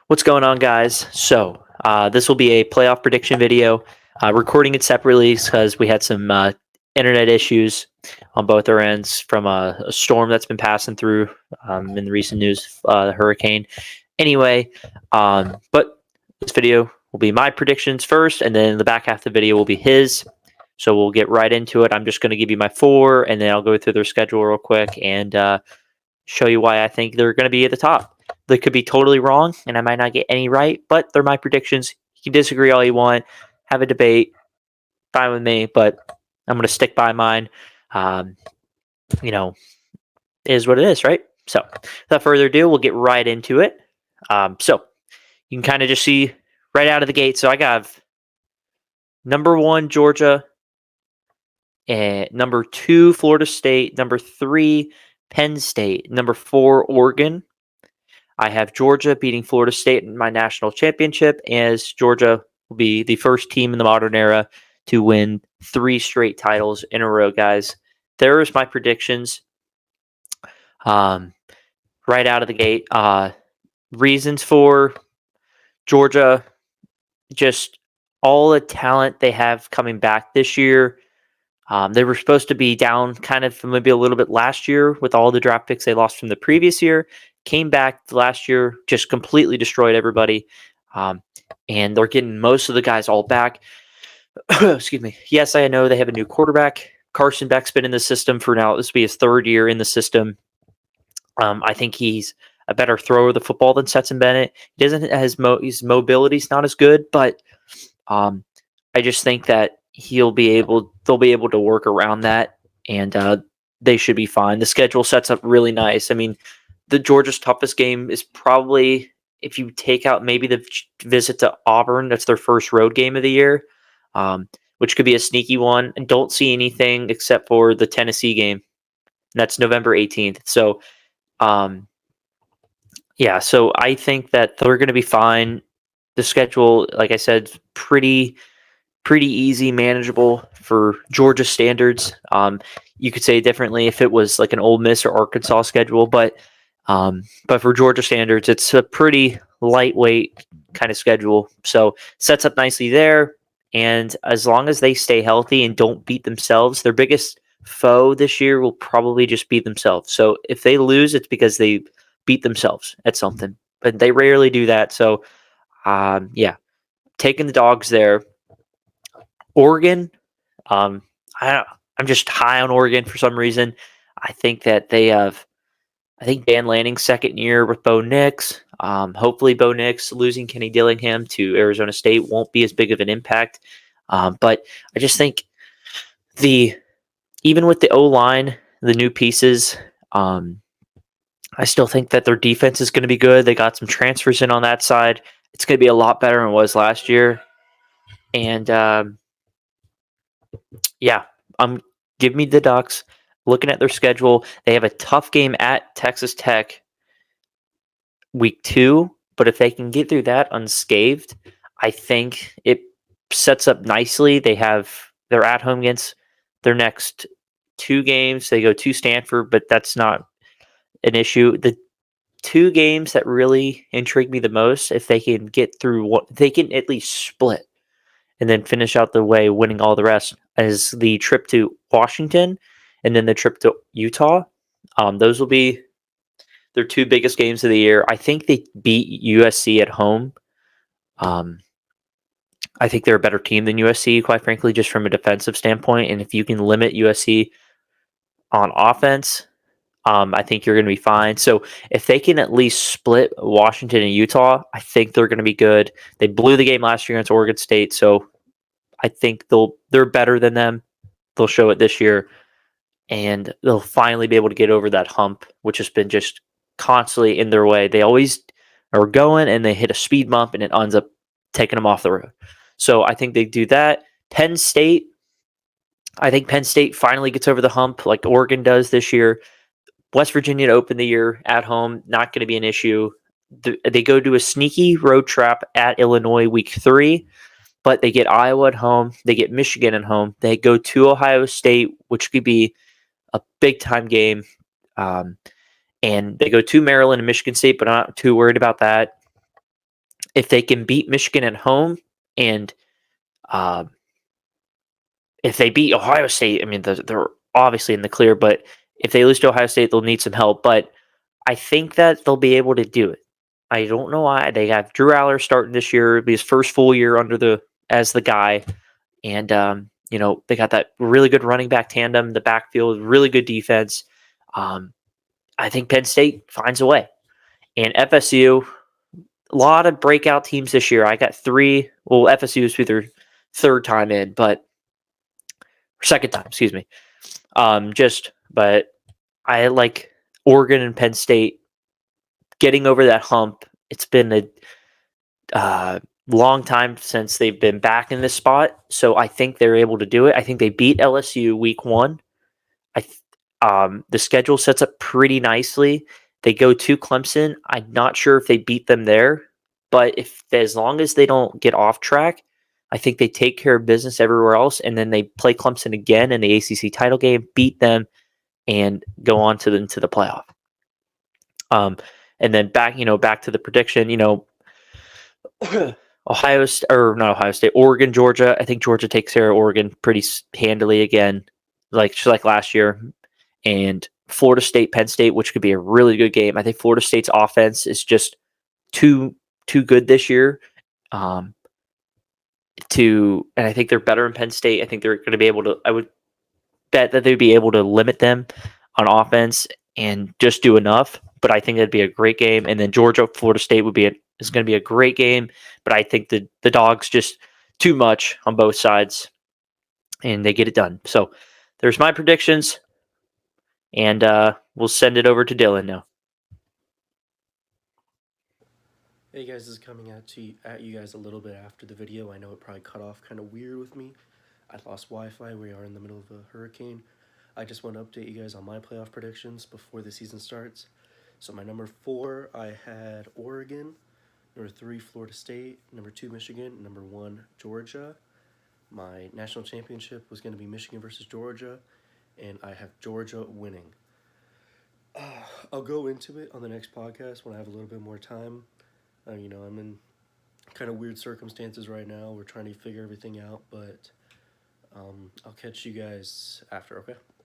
What's going on, guys? This will be a playoff prediction video. Recording it separately because we had some internet issues on both our ends from a storm that's been passing through in the recent news, the hurricane. Anyway, but this video will be my predictions first, and then the back half of the video will be his. So we'll get right into it. I'm just going to give you my four, and then I'll go through their schedule real quick and show you why I think they're going to be at the top. They could be totally wrong, and I might not get any right, but they're my predictions. You can disagree all you want, have a debate, fine with me, but I'm going to stick by mine. Um, you know, is what it is, right? So, without further ado, we'll get right into it. So, you can kind of just see right out of the gate. So, I got number one, Georgia, and number two, Florida State, number three, Penn State, number four, Oregon. I have Georgia beating Florida State in my national championship, as Georgia will be the first team in the modern era to win 3 straight titles in a row, guys. There's my predictions. Right out of the gate. Reasons for Georgia, just all the talent they have coming back this year. They were supposed to be down kind of maybe a little bit last year with all the draft picks they lost from the previous year. Came back last year, just completely destroyed everybody. And they're getting most of the guys all back. Excuse me. Yes, I know they have a new quarterback. Carson Beck's been in the system for now. This will be his 3rd year in the system. I think he's a better thrower of the football than Stetson Bennett. He doesn't his mobility's not as good, but I just think that they'll be able to work around that, and they should be fine. The schedule sets up really nice. I mean, the Georgia's toughest game is probably, if you take out maybe the visit to Auburn, that's their first road game of the year, which could be a sneaky one. And don't see anything except for the Tennessee game. And that's November 18th. So, yeah, so I think that they're going to be fine. The schedule, like I said, is pretty easy, manageable for Georgia standards. You could say differently if it was like an Ole Miss or Arkansas schedule, but for Georgia standards, it's a pretty lightweight kind of schedule. So sets up nicely there. And as long as they stay healthy and don't beat themselves, their biggest foe this year will probably just beat themselves. So if they lose, it's because they beat themselves at something, but they rarely do that. So yeah, taking the dogs there. Oregon, I'm just high on Oregon for some reason. I think that they have. I think Dan Lanning's 2nd year with Bo Nix. Hopefully, Bo Nix losing Kenny Dillingham to Arizona State won't be as big of an impact. But I just think even with the O-line, the new pieces, I still think that their defense is going to be good. They got some transfers in on that side. It's going to be a lot better than it was last year. And yeah, give me the Ducks. Looking at their schedule, they have a tough game at Texas Tech week 2, but if they can get through that unscathed, I think it sets up nicely. They're at home against their next 2 games. They go to Stanford, but that's not an issue. The 2 games that really intrigue me the most, if they can get through they can at least split and then finish out the way winning all the rest, is the trip to Washington and then the trip to Utah. Those will be their 2 biggest games of the year. I think they beat USC at home. I think they're a better team than USC, quite frankly, just from a defensive standpoint. And if you can limit USC on offense, I think you're going to be fine. So if they can at least split Washington and Utah, I think they're going to be good. They blew the game last year against Oregon State, so I think they're better than them. They'll show it this year, and they'll finally be able to get over that hump, which has been just constantly in their way. They always are going, and they hit a speed bump, and it ends up taking them off the road. So I think they do that. Penn State, I think Penn State finally gets over the hump like Oregon does this year. West Virginia to open the year at home, not going to be an issue. They go to a sneaky road trap at Illinois week 3, but they get Iowa at home. They get Michigan at home. They go to Ohio State, which could be a big-time game. And they go to Maryland and Michigan State, but I'm not too worried about that. if they can beat Michigan at home, and uh, if they beat Ohio State, I mean, they're obviously in the clear, but if they lose to Ohio State, they'll need some help. But I think that they'll be able to do it. I don't know why. They have Drew Aller starting this year. It'll be his first full year under as the guy. And they got that really good running back tandem, the backfield, really good defense. I think Penn State finds a way. And FSU, a lot of breakout teams this year. I got three. Well, FSU is their third time in, but second time, excuse me. But I like Oregon and Penn State getting over that hump. It's been a long time since they've been back in this spot, so I think they're able to do it. I think they beat LSU week one. The schedule sets up pretty nicely. They go to Clemson. I'm not sure if they beat them there, but as long as they don't get off track, I think they take care of business everywhere else, and then they play Clemson again in the ACC title game, beat them, and go on into the playoff. And then back to the prediction. Ohio State, or not Ohio State, Oregon, Georgia. I think Georgia takes care of Oregon pretty handily again, just like last year. And Florida State, Penn State, which could be a really good game. I think Florida State's offense is just too good this year. And I think they're better in Penn State. I think they're going to be able to. I would bet that they'd be able to limit them on offense and just do enough. But I think that'd be a great game. And then Georgia, Florida State is going to be a great game. But I think the dogs just too much on both sides, and they get it done. So there's my predictions, and we'll send it over to Dylan now. Hey guys, this is coming at you guys a little bit after the video. I know it probably cut off kind of weird with me. I lost Wi-Fi. We are in the middle of a hurricane. I just want to update you guys on my playoff predictions before the season starts. So my number 4, I had Oregon. Number 3, Florida State. Number 2, Michigan. Number 1, Georgia. My national championship was going to be Michigan versus Georgia, and I have Georgia winning. I'll go into it on the next podcast when I have a little bit more time. I'm in kind of weird circumstances right now. We're trying to figure everything out, but I'll catch you guys after, okay?